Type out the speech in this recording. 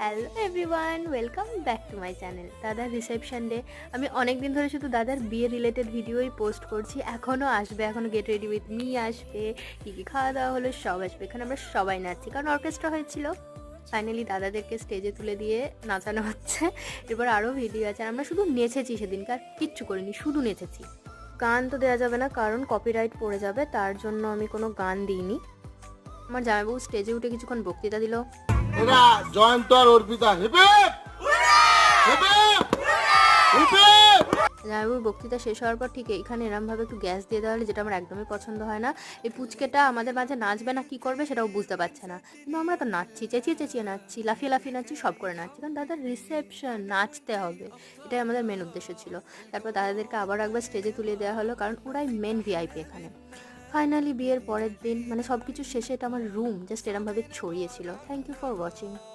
Hello everyone, welcome back to my channel. দাদার reception day. আমি অনেক দিন ধরে শুধু দাদার বিয়ে রিলেটেড ভিডিওই পোস্ট করছি। এখনও আসবে, এখনও গেট রেডি উইথ মি আসবে, কী কী খাওয়া দাওয়া হলো সব আসবে। এখানে আমরা সবাই নাচছি, কারণ অর্কেস্ট্রা হয়েছিল। ফাইনালি দাদাদেরকে স্টেজে তুলে দিয়ে নাচানো হচ্ছে। এবার আরও ভিডিও আছে। আর আমরা শুধু নেচেছি সেদিনকে, আর কিচ্ছু করিনি, শুধু নেচেছি। গান তো দেওয়া যাবে না, কারণ কপিরাইট পড়ে যাবে, তার জন্য আমি কোনো গান দিইনি। আমার জামাইবাবু স্টেজে উঠে কিছুক্ষণ বক্তৃতা দিল। এরা জয়ন্ত আর অর্পিতা হেবে হেবে হেবে। জামাইবাবুর বক্তৃতা শেষ হওয়ার পর ঠিক এখানে এরমভাবে একটু গ্যাস দিয়ে দেওয়া হলে, যেটা আমার একদমই পছন্দ হয় না। এই পুচকেটা আমাদের মাঝে নাচবে না কি করবে সেটাও বুঝতে পারছে না, কিন্তু আমরা তো নাচছি, চেঁচিয়ে চেঁচিয়ে নাচছি, লাফিয়ে লাফিয়ে নাচছি, সব করে নাচছি, কারণ দাদার রিসেপশন, নাচতে হবে, এটাই আমাদের মেন উদ্দেশ্য ছিল। তারপর দাদাদেরকে আবার একবার স্টেজে তুলে দেওয়া হলো, কারণ ওরাই মেন ভিআইপি এখানে। ফাইনালি বিয়ের পরের দিন, মানে সব কিছু শেষে, এটা আমার রুম জাস্ট এরমভাবে ছড়িয়েছিল। Thank you for watching.